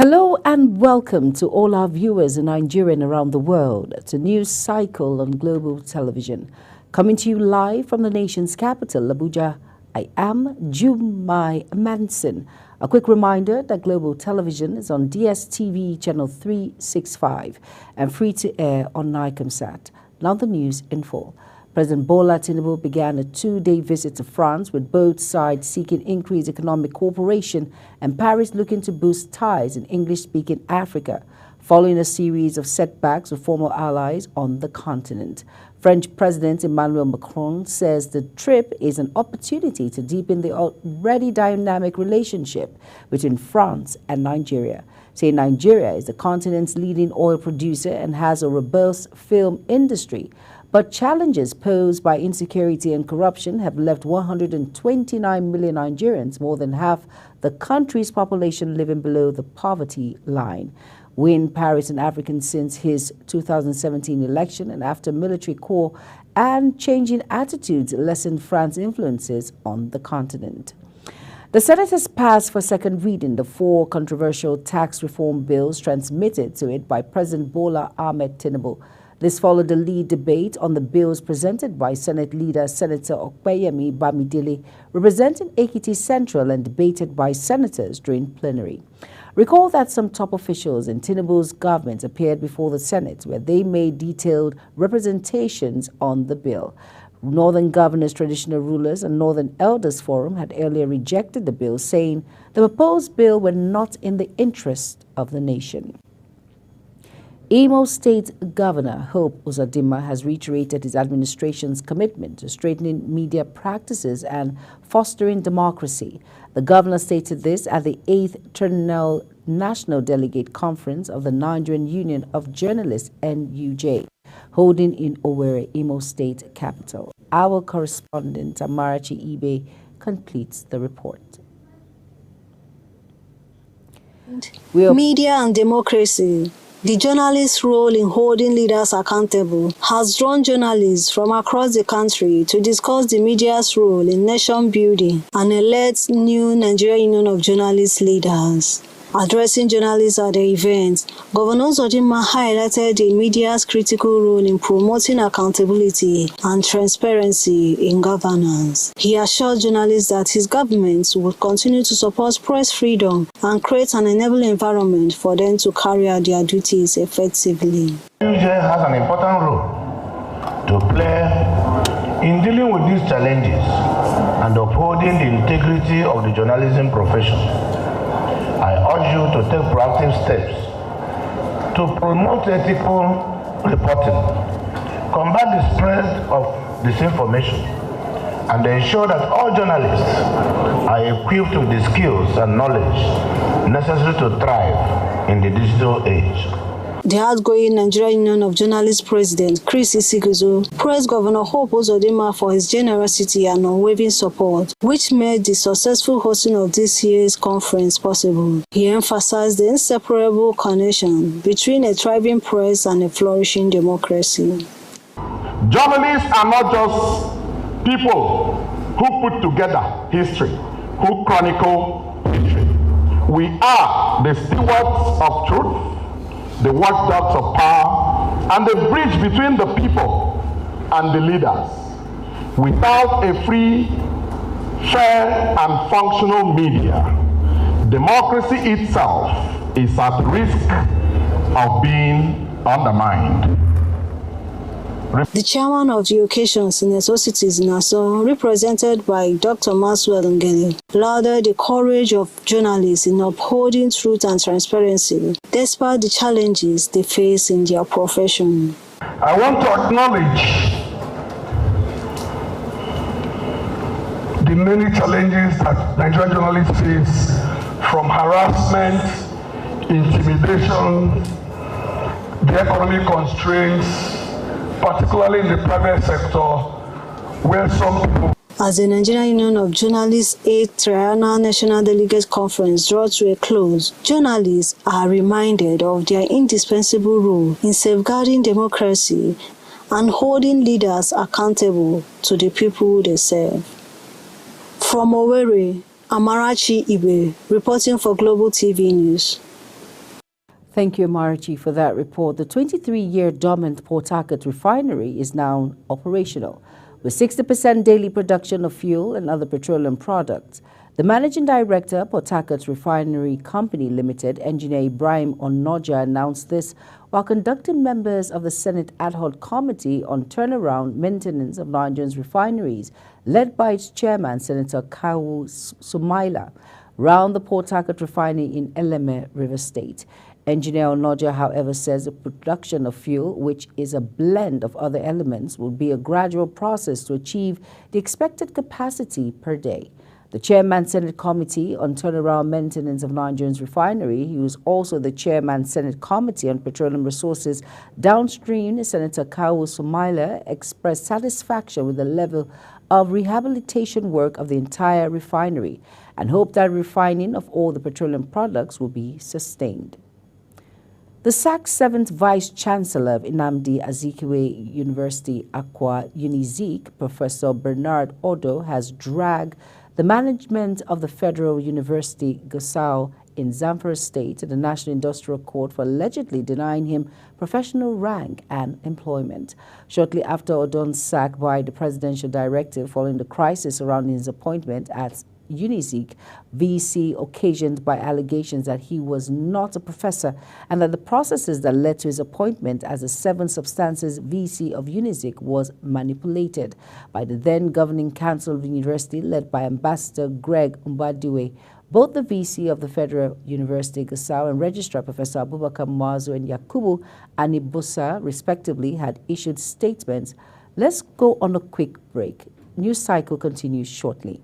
Hello and welcome to all our viewers in Nigeria and around the world to News Cycle on Global Television. Coming to you live from the nation's capital, Abuja, I am Jumai Manson. A quick reminder that Global Television is on DSTV channel 365 and free to air on Nicomsat. Now the news in full. President Bola Tinubu began a two-day visit to France with both sides seeking increased economic cooperation and Paris looking to boost ties in English-speaking Africa, following a series of setbacks with former allies on the continent. French President Emmanuel Macron says the trip is an opportunity to deepen the already dynamic relationship between France and Nigeria, saying Nigeria is the continent's leading oil producer and has a robust film industry. But challenges posed by insecurity and corruption have left 129 million Nigerians, more than half the country's population, living below the poverty line. Win Paris and African since his 2017 election and after military coup and changing attitudes lessened France's influences on the continent. The Senate has passed for second reading the four controversial tax reform bills transmitted to it by President Bola Ahmed Tinubu. This followed the lead debate on the bills presented by Senate leader Senator Opeyemi Bamidele, representing Ekiti Central, and debated by senators during plenary. Recall that some top officials in Tinubu's government appeared before the Senate, where they made detailed representations on the bill. Northern Governors, Traditional Rulers, and Northern Elders Forum had earlier rejected the bill, saying the proposed bill were not in the interest of the nation. Imo State Governor Hope Uzodinma has reiterated his administration's commitment to straightening media practices and fostering democracy. The governor stated this at the 8th Ternal National Delegate Conference of the Nigerian Union of Journalists, NUJ, holding in Owerri, Imo State capital. Our correspondent, Amarachi Ibe, completes the report. Media and democracy. The journalist's role in holding leaders accountable has drawn journalists from across the country to discuss the media's role in nation building and elect new Nigerian Union of Journalists leaders. Addressing journalists at the event, Governor Uzodinma highlighted the media's critical role in promoting accountability and transparency in governance. He assured journalists that his government will continue to support press freedom and create an enabling environment for them to carry out their duties effectively. NUJ has an important role to play in dealing with these challenges and upholding the integrity of the journalism profession. I urge you to take proactive steps to promote ethical reporting, combat the spread of disinformation, and ensure that all journalists are equipped with the skills and knowledge necessary to thrive in the digital age. The outgoing Nigerian Union of Journalists President, Chris Isiguzo, praised Governor Hope Uzodinma for his generosity and unwavering support, which made the successful hosting of this year's conference possible. He emphasized the inseparable connection between a thriving press and a flourishing democracy. Journalists are not just people who put together history, who chronicle history. We are the stewards of truth, the watchdogs of power, and the bridge between the people and the leaders. Without a free, fair, and functional media, democracy itself is at risk of being undermined. The chairman of the occasion, Senator Societies Nassau, represented by Dr. Maxwell Ngene, lauded the courage of journalists in upholding truth and transparency, despite the challenges they face in their profession. I want to acknowledge the many challenges that Nigerian journalists face, from harassment, intimidation, the economic constraints, particularly in the private sector, where some people... As the Nigerian Union of Journalists 8th Triennial National Delegate Conference draws to a close, journalists are reminded of their indispensable role in safeguarding democracy and holding leaders accountable to the people they serve. From Owerri, Amarachi Ibe, reporting for Global TV News. Thank you, Marichi, for that report. The 23-year dormant Port Harcourt refinery is now operational, with 60% daily production of fuel and other petroleum products. The managing director, Port Harcourt Refinery Company Limited, Engineer Ibrahim Onoja, announced this while conducting members of the Senate Ad Hoc Committee on Turnaround Maintenance of Nigerian Refineries, led by its chairman, Senator Kawu Sumaila, round the Port Harcourt refinery in Eleme, River State. Engineer Onoja, however, says the production of fuel, which is a blend of other elements, will be a gradual process to achieve the expected capacity per day. The chairman Senate Committee on Turnaround Maintenance of Nigerian Refinery, who is also the chairman Senate Committee on Petroleum Resources Downstream, Senator Kawu Sumaila, expressed satisfaction with the level of rehabilitation work of the entire refinery and hope that refining of all the petroleum products will be sustained. The SAC's 7th Vice Chancellor of Nnamdi Azikiwe University, Akwa Unizik, Professor Bernard Odo, has dragged the management of the Federal University Gusau in Zamfara State to the National Industrial Court for allegedly denying him professional rank and employment. Shortly after Odon's sack by the presidential directive following the crisis surrounding his appointment at Unizik VC, occasioned by allegations that he was not a professor and that the processes that led to his appointment as the 7 substances VC of Unizik was manipulated by the then governing council of the university led by Ambassador Greg Mbadiwe. Both the VC of the Federal University Gusau and Registrar Professor Abubakar Muazu and Yakubu Anibusa, respectively, had issued statements. Let's go on a quick break. News cycle continues shortly.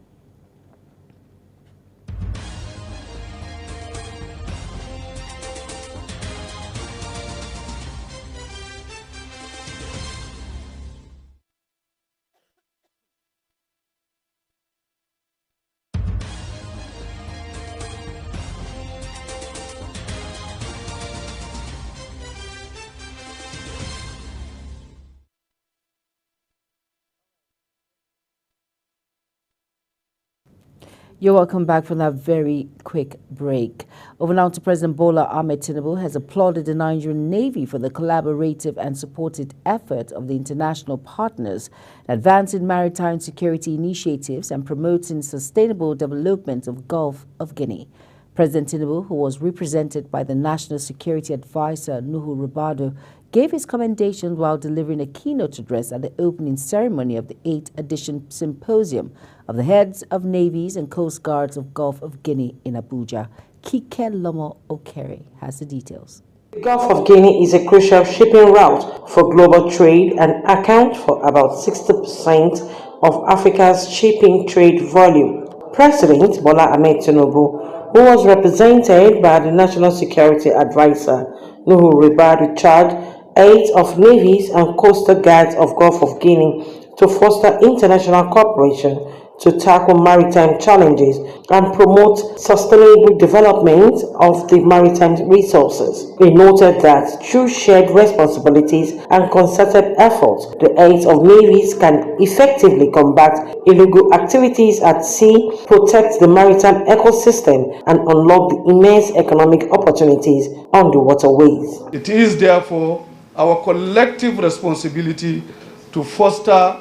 You're welcome back from that very quick break. Over now to President Bola Ahmed Tinubu has applauded the Nigerian Navy for the collaborative and supported effort of the international partners in advancing maritime security initiatives and promoting sustainable development of Gulf of Guinea. President Tinubu, who was represented by the National Security Advisor Nuhu Ribadu, gave his commendation while delivering a keynote address at the opening ceremony of the 8th edition Symposium of the Heads of Navies and Coast Guards of Gulf of Guinea in Abuja. Kike Lomo Okere has the details. The Gulf of Guinea is a crucial shipping route for global trade and accounts for about 60% of Africa's shipping trade volume. President Bola Ahmed Tinubu, who was represented by the National Security Advisor Nuhu Ribadu, charged 8 of navies and coastal guards of Gulf of Guinea to foster international cooperation to tackle maritime challenges and promote sustainable development of the maritime resources. He noted that through shared responsibilities and concerted efforts, the 8 of navies can effectively combat illegal activities at sea, protect the maritime ecosystem, and unlock the immense economic opportunities on the waterways. It is therefore our collective responsibility to foster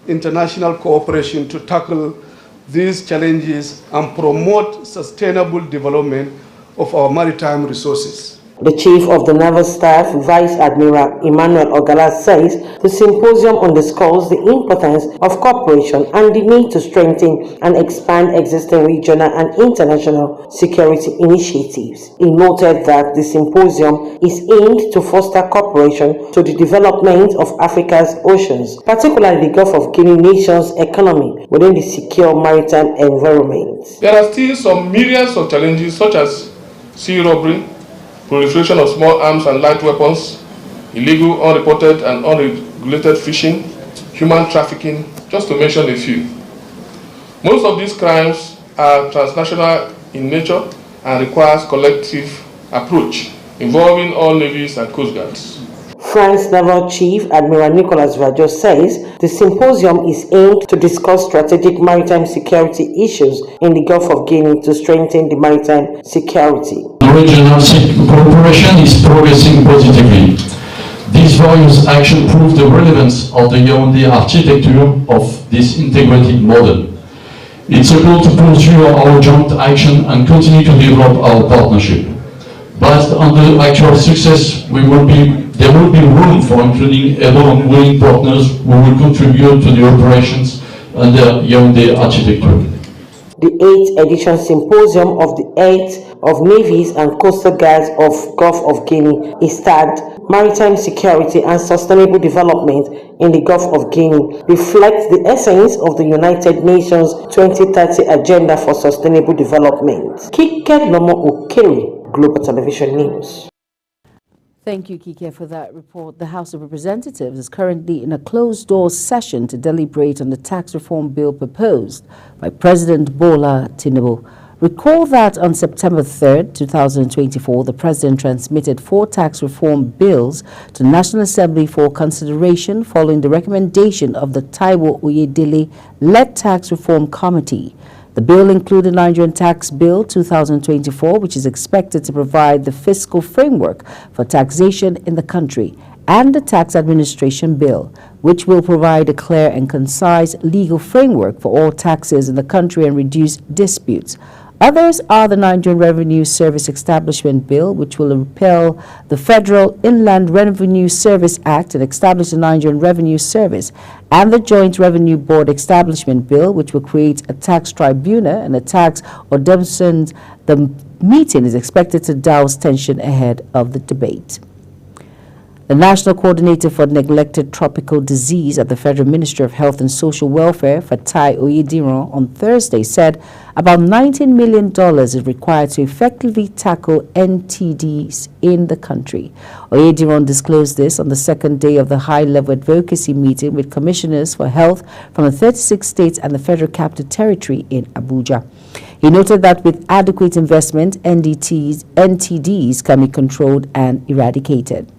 international cooperation to tackle these challenges and promote sustainable development of our maritime resources. The Chief of the Naval Staff, Vice Admiral Emmanuel Ogala, says the symposium underscores the importance of cooperation and the need to strengthen and expand existing regional and international security initiatives. He noted that the symposium is aimed to foster cooperation to the development of Africa's oceans, particularly the Gulf of Guinea nation's economy within the secure maritime environment. There are still some myriads of challenges such as sea robbery, proliferation of small arms and light weapons, illegal, unreported and unregulated fishing, human trafficking, just to mention a few. Most of these crimes are transnational in nature and requires collective approach involving all navies and coast guards. France Naval Chief Admiral Nicolas Rajo says the symposium is aimed to discuss strategic maritime security issues in the Gulf of Guinea to strengthen the maritime security. regional cooperation is progressing positively. These various actions prove the relevance of the Yaoundé architecture of this integrated model. It's a goal to pursue our joint action and continue to develop our partnership. Based on the actual success, there will be room for including able and willing partners who will contribute to the operations under Yaoundé architecture. The 8th edition symposium of the Heads of Navies and Coastal Guards of Gulf of Guinea is tagged Maritime Security and Sustainable Development in the Gulf of Guinea reflects the essence of the United Nations 2030 Agenda for Sustainable Development. Kike Lomo Okere, Global Television News. Thank you, Kike, for that report. The House of Representatives is currently in a closed-door session to deliberate on the tax reform bill proposed by President Bola Tinubu. Recall that on September 3rd, 2024, the President transmitted 4 tax reform bills to the National Assembly for consideration following the recommendation of the Taiwo Oyedele-led Tax Reform Committee. The bill included Nigerian Tax Bill 2024, which is expected to provide the fiscal framework for taxation in the country, and the Tax Administration Bill, which will provide a clear and concise legal framework for all taxes in the country and reduce disputes. Others are the Nigerian Revenue Service Establishment Bill, which will repeal the Federal Inland Revenue Service Act and establish the Nigerian Revenue Service, and the Joint Revenue Board Establishment Bill, which will create a tax tribunal and a tax ordinance. The meeting is expected to douse tension ahead of the debate. The National Coordinator for Neglected Tropical Disease at the Federal Ministry of Health and Social Welfare, Fatai Oyediran, on Thursday said about $19 million is required to effectively tackle NTDs in the country. Oyediran disclosed this on the second day of the high-level advocacy meeting with commissioners for health from the 36 states and the Federal Capital Territory in Abuja. He noted that with adequate investment, NTDs can be controlled and eradicated.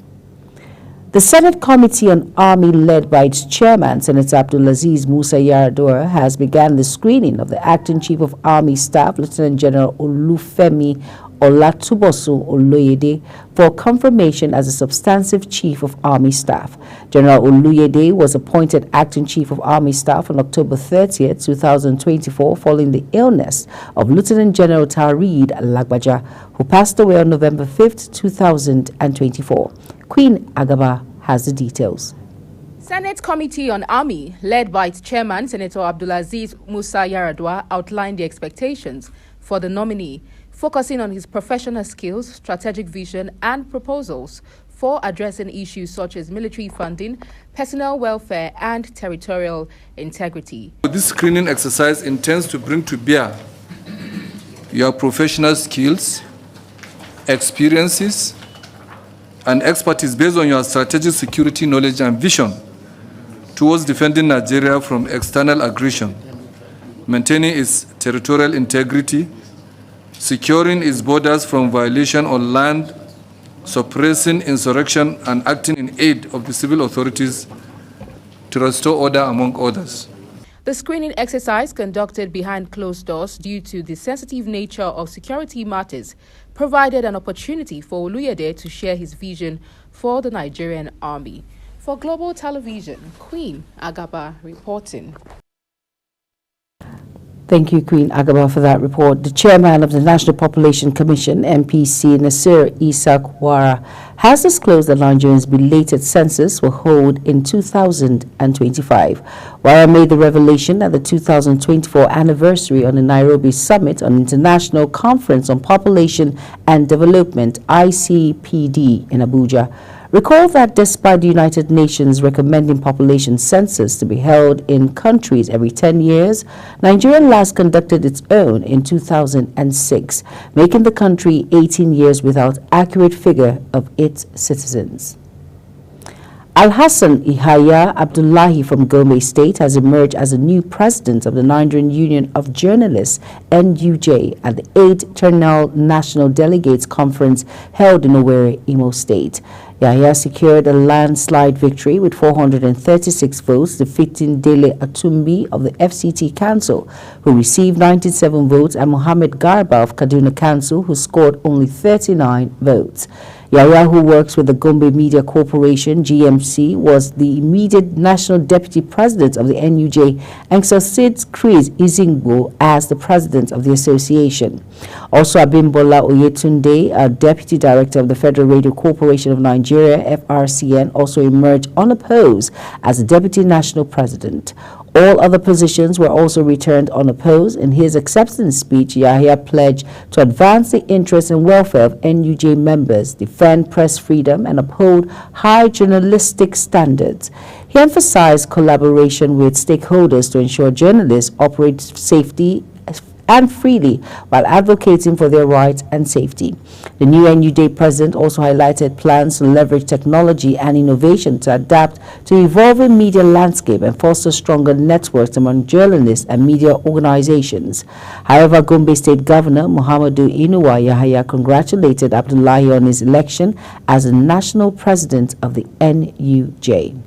The Senate Committee on Army, led by its chairman, Senator Abdulaziz Musa Yar'Adua, has begun the screening of the Acting Chief of Army Staff, Lieutenant General Olufemi Olatubosun Oloyede, for confirmation as a substantive Chief of Army Staff. General Oloyede was appointed Acting Chief of Army Staff on October 30, 2024, following the illness of Lieutenant General Tarid Lagbaja, who passed away on November 5, 2024. Queen Agaba has the details. Senate Committee on Army, led by its chairman, Senator Abdulaziz Musa Yar'Adua, outlined the expectations for the nominee, focusing on his professional skills, strategic vision, and proposals for addressing issues such as military funding, personnel welfare, and territorial integrity. This screening exercise intends to bring to bear your professional skills, experiences, and expertise based on your strategic security knowledge and vision towards defending Nigeria from external aggression, maintaining its territorial integrity, securing its borders from violation on land, suppressing insurrection, and acting in aid of the civil authorities to restore order, among others. The screening exercise, conducted behind closed doors due to the sensitive nature of security matters, provided an opportunity for Oluyede to share his vision for the Nigerian Army. For Global Television, Queen Agaba reporting. Thank you, Queen Agaba, for that report. The chairman of the National Population Commission, NPC, Nasir Isaac Wara, has disclosed that Nigerians' belated census will hold in 2025. Wara made the revelation at the 2024 anniversary on the Nairobi Summit on International Conference on Population and Development, ICPD, in Abuja. Recall that despite the United Nations recommending population census to be held in countries every 10 years, Nigeria last conducted its own in 2006, making the country 18 years without accurate figure of its citizens. Al-Hassan Ihaya Abdullahi from Gombe State has emerged as the new president of the Nigerian Union of Journalists, NUJ, at the 8th Terminal National Delegates Conference held in Owerri, Imo State. Yahya secured a landslide victory with 436 votes, defeating Dele Atumbi of the FCT Council, who received 97 votes, and Mohammed Garba of Kaduna Council, who scored only 39 votes. Yahya, who works with the Gombe Media Corporation, GMC, was the immediate National Deputy President of the NUJ and succeeds Chris Izingbo as the President of the association. Also, Abimbola Oyetunde, a Deputy Director of the Federal Radio Corporation of Nigeria, FRCN, also emerged unopposed as the Deputy National President. All other positions were also returned unopposed. In his acceptance speech, Yahya pledged to advance the interests and welfare of NUJ members, defend press freedom, and uphold high journalistic standards. He emphasized collaboration with stakeholders to ensure journalists operate safely and freely while advocating for their rights and safety. The new NUJ president also highlighted plans to leverage technology and innovation to adapt to evolving media landscape and foster stronger networks among journalists and media organizations. However, Gombe State Governor Muhammadu Inuwa Yahya congratulated Abdullahi on his election as the national president of the NUJ.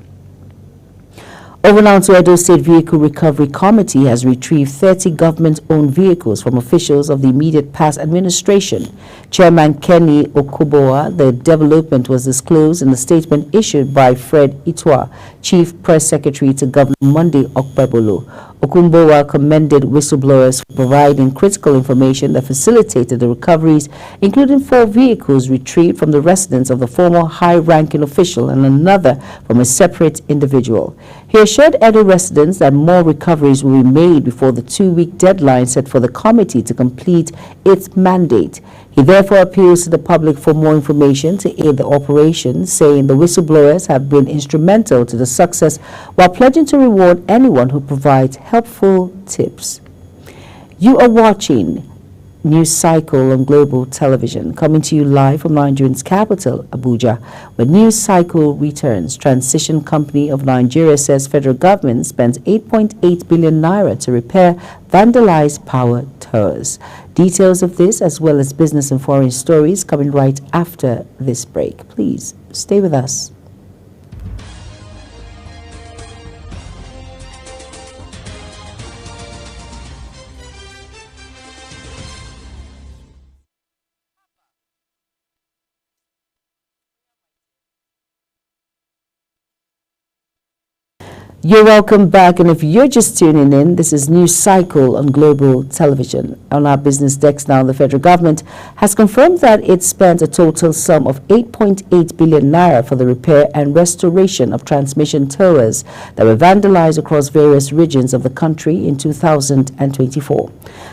Over now to Edo State Vehicle Recovery Committee has retrieved 30 government-owned vehicles from officials of the immediate past administration. Chairman Kenny Okuboa, the development was disclosed in a statement issued by Fred Itwa, Chief Press Secretary to Governor Monday Okpebolo. Okumbowa commended whistleblowers for providing critical information that facilitated the recoveries, including 4 vehicles retrieved from the residence of the former high-ranking official and another from a separate individual. He assured Edo residents that more recoveries will be made before the 2-week deadline set for the committee to complete its mandate. He therefore appeals to the public for more information to aid the operation, saying the whistleblowers have been instrumental to the success while pledging to reward anyone who provides helpful tips. You are watching News Cycle on Global Television, coming to you live from Nigeria's capital, Abuja. When News Cycle returns, Transition Company of Nigeria says federal government spends 8.8 billion naira to repair vandalized power towers. Details of this, as well as business and foreign stories, coming right after this break. Please stay with us. You're welcome back, and if you're just tuning in, this is News Cycle on Global Television. On our business desk now, the federal government has confirmed that it spent a total sum of 8.8 billion naira for the repair and restoration of transmission towers that were vandalized across various regions of the country in 2024.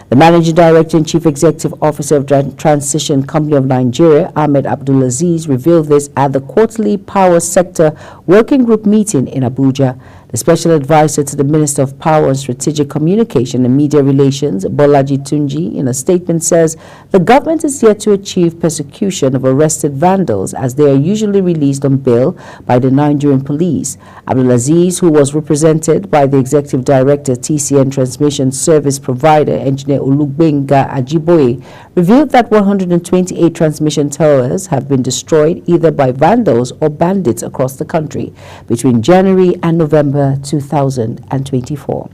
The Managing Director and Chief Executive Officer of Transition Company of Nigeria, Ahmed Abdulaziz, revealed this at the quarterly Power Sector Working Group meeting in Abuja. The Special Advisor to the Minister of Power and Strategic Communication and Media Relations, Bolaji Tunji, in a statement says the government is yet to achieve persecution of arrested vandals as they are usually released on bail by the Nigerian police. Abdulaziz, who was represented by the Executive Director, TCN Transmission Service Provider, Engineer Olugbenga Ajiboye, revealed that 128 transmission towers have been destroyed either by vandals or bandits across the country between January and November 2024.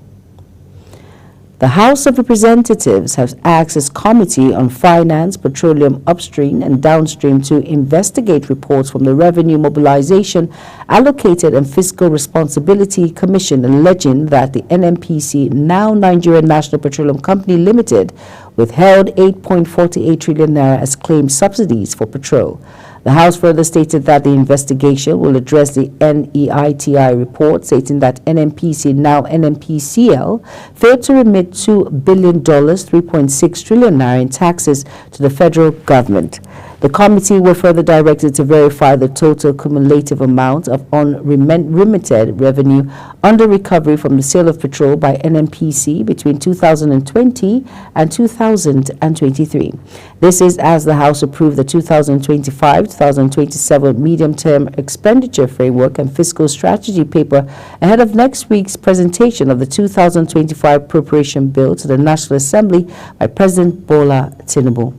The House of Representatives has asked its Committee on Finance, Petroleum Upstream and Downstream to investigate reports from the Revenue Mobilization, Allocated and Fiscal Responsibility Commission alleging that the NNPC, now Nigerian National Petroleum Company Limited, withheld 8.48 trillion naira as claimed subsidies for petrol. The House further stated that the investigation will address the NEITI report, stating that NNPC, now NNPCL, failed to remit $2 billion, 3.6 trillion naira in taxes to the federal government. The committee were further directed to verify the total cumulative amount of unremitted revenue under recovery from the sale of petrol by NNPC between 2020 and 2023. This is as the House approved the 2025-2027 medium-term expenditure framework and fiscal strategy paper ahead of next week's presentation of the 2025 appropriation bill to the National Assembly by President Bola Tinubu.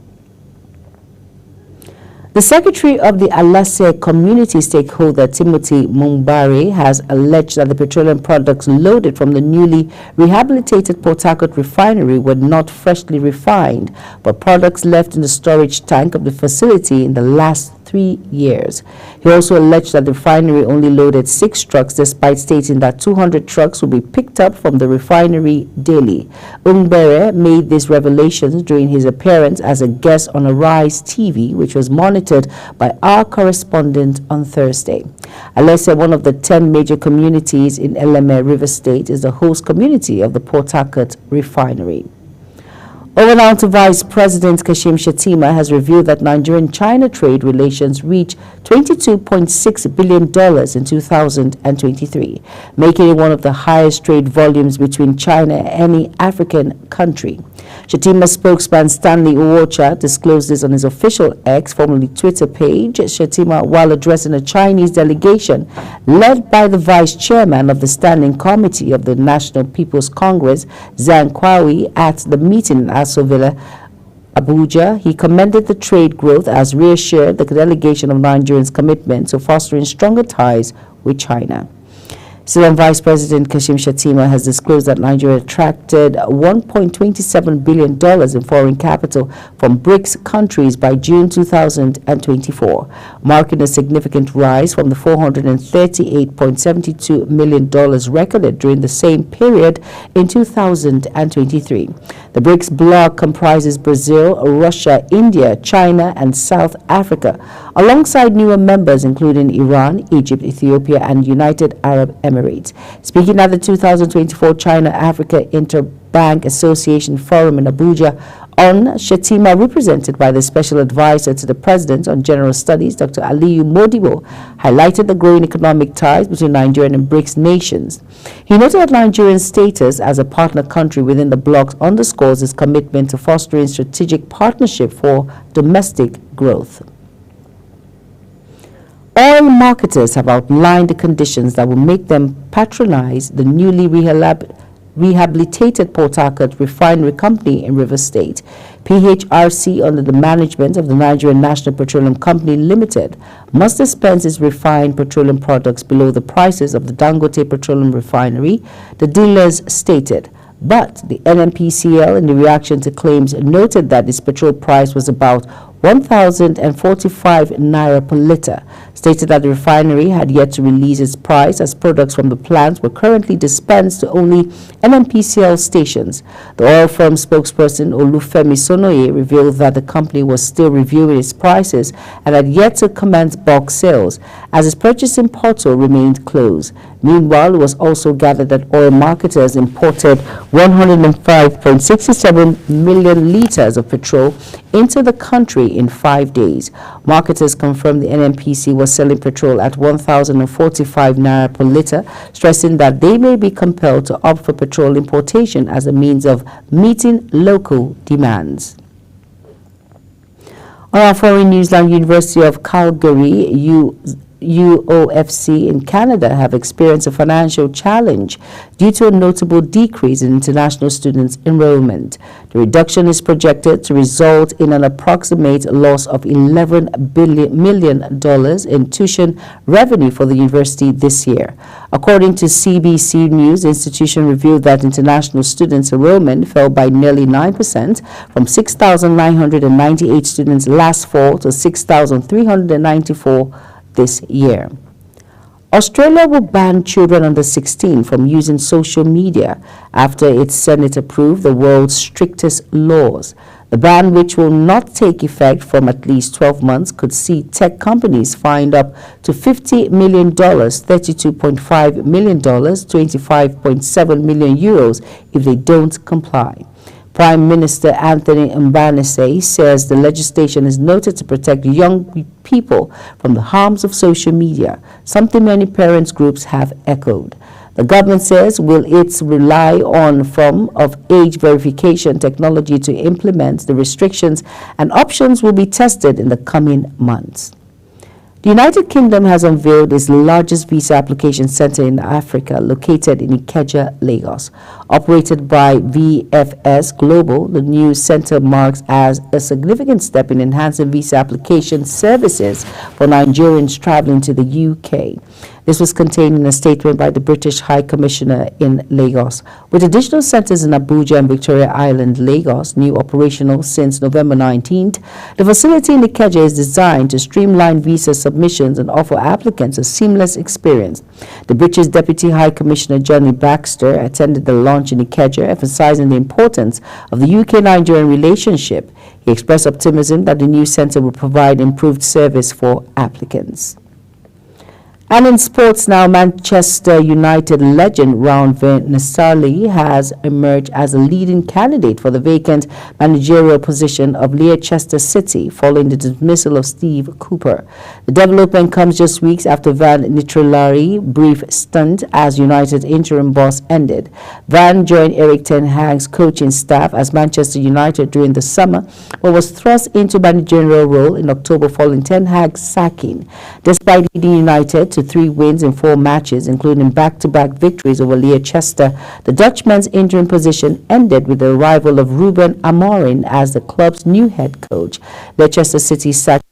The secretary of the Alase community stakeholder, Timothy Mumbare, has alleged that the petroleum products loaded from the newly rehabilitated Port Harcourt refinery were not freshly refined, but products left in the storage tank of the facility in the last 3 years. He also alleged that the refinery only loaded 6 trucks, despite stating that 200 trucks will be picked up from the refinery daily. Umbere made these revelations during his appearance as a guest on Arise TV, which was monitored by our correspondent on Thursday. Alese, one of the 10 major communities in Eleme River State, is the host community of the Port Harcourt refinery. Over now to Vice President Kashim Shettima has revealed that Nigerian-China trade relations reached $22.6 billion in 2023, making it one of the highest trade volumes between China and any African country. Shettima's spokesman Stanley Uwocha disclosed this on his official X, formerly Twitter page. Shettima, while addressing a Chinese delegation led by the Vice Chairman of the Standing Committee of the National People's Congress, Zhang Kwawi, at the meeting in Aso Villa, Abuja, he commended the trade growth as reassured the delegation of Nigerians' commitment to fostering stronger ties with China. Still on, Vice President Kashim Shettima has disclosed that Nigeria attracted $1.27 billion in foreign capital from BRICS countries by June 2024, marking a significant rise from the $438.72 million recorded during the same period in 2023. The BRICS bloc comprises Brazil, Russia, India, China, and South Africa, alongside newer members including Iran, Egypt, Ethiopia, and United Arab Emirates. Speaking at the 2024 China-Africa Interbank Association Forum in Abuja, Shettima, represented by the Special Advisor to the President on General Studies, Dr. Aliyu Modibo, highlighted the growing economic ties between Nigeria and BRICS nations. He noted that Nigeria's status as a partner country within the bloc underscores its commitment to fostering strategic partnership for domestic growth. Oil marketers have outlined the conditions that will make them patronize the newly rehabilitated Port Harcourt Refinery Company in River State. PHRC, under the management of the Nigerian National Petroleum Company Limited, must dispense its refined petroleum products below the prices of the Dangote Petroleum Refinery, the dealers stated. But the NNPCL, in the reaction to claims, noted that its petrol price was about 1,045 naira per litre, stated that the refinery had yet to release its price as products from the plant were currently dispensed to only NNPCL stations. The oil firm spokesperson Olufemi Sonoye revealed that the company was still reviewing its prices and had yet to commence bulk sales, as its purchasing portal remained closed. Meanwhile, it was also gathered that oil marketers imported 105.67 million litres of petrol into the country in 5 days. Marketers confirmed the NNPC was selling petrol at 1,045 naira per litre, stressing that they may be compelled to opt for petrol importation as a means of meeting local demands. On our foreign news, University of Calgary, UOFC in Canada have experienced a financial challenge due to a notable decrease in international students' enrollment. The reduction is projected to result in an approximate loss of $11 million in tuition revenue for the university this year. According to CBC News, the institution revealed that international students' enrollment fell by nearly 9% from 6,998 students last fall to 6,394 this year. Australia will ban children under 16 from using social media after its Senate approved the world's strictest laws. The ban, which will not take effect from at least 12 months, could see tech companies fined up to $50 million, $32.5 million, €25.7 million if they don't comply. Prime Minister Anthony Mbanese says the legislation is noted to protect young people from the harms of social media, something many parents groups have echoed. The government says will it rely on form of age verification technology to implement the restrictions, and options will be tested in the coming months. The United Kingdom has unveiled its largest visa application center in Africa, located in Ikeja, Lagos. Operated by VFS Global, the new center marks as a significant step in enhancing visa application services for Nigerians traveling to the UK. This was contained in a statement by the British High Commissioner in Lagos. With additional centers in Abuja and Victoria Island, Lagos, new operational since November 19th, the facility in Ikeja is designed to streamline visa submissions and offer applicants a seamless experience. The British Deputy High Commissioner Johnny Baxter attended the launch in Ikeja, emphasizing the importance of the UK-Nigerian relationship. He expressed optimism that the new center will provide improved service for applicants. And in sports now, Manchester United legend Raul van Nistelrooy has emerged as a leading candidate for the vacant managerial position of Leicester City following the dismissal of Steve Cooper. The development comes just weeks after Van Nistelrooy's brief stint as United interim boss ended. Van joined Erik ten Hag's coaching staff as Manchester United during the summer, but was thrust into managerial role in October following ten Hag's sacking. Despite leading United to 3 wins in 4 matches, including back-to-back victories over Leicester, the Dutchman's interim position ended with the arrival of Ruben Amorim as the club's new head coach. Leicester City sacked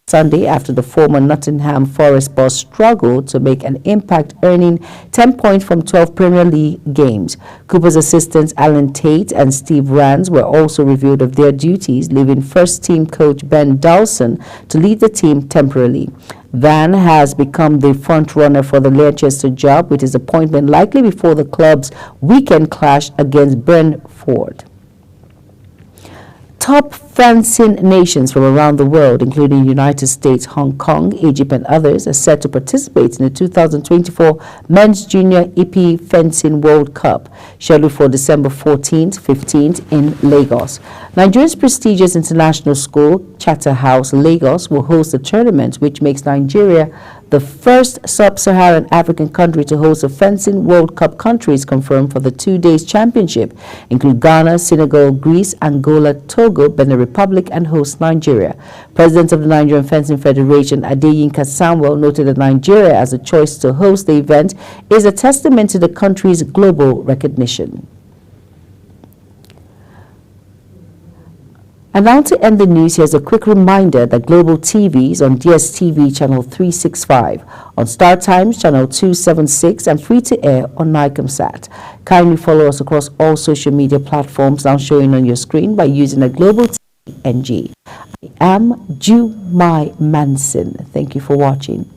Sunday after the former Nottingham Forest boss struggled to make an impact, earning 10 points from 12 Premier League games. Cooper's assistants Alan Tate and Steve Rance were also relieved of their duties, leaving first-team coach Ben Dawson to lead the team temporarily. Van has become the front-runner for the Leicester job, with his appointment likely before the club's weekend clash against Brentford. Top fencing nations from around the world, including the United States, Hong Kong, Egypt, and others, are set to participate in the 2024 Men's Junior EP Fencing World Cup, scheduled for December 14th, 15th in Lagos. Nigeria's prestigious international school, Charterhouse Lagos, will host the tournament, which makes Nigeria the first sub-Saharan African country to host a fencing World Cup. Countries confirmed for the 2-day championship include Ghana, Senegal, Greece, Angola, Togo, Benin Republic, and host Nigeria. President of the Nigerian Fencing Federation, Adeyinka Samuel, noted that Nigeria as a choice to host the event is a testament to the country's global recognition. And now to end the news, here's a quick reminder that Global TV is on DSTV channel 365, on Star Times channel 276, and free to air on Nicomsat. Kindly follow us across all social media platforms now showing on your screen by using the Global TV NG. I am Jumai Manson. Thank you for watching.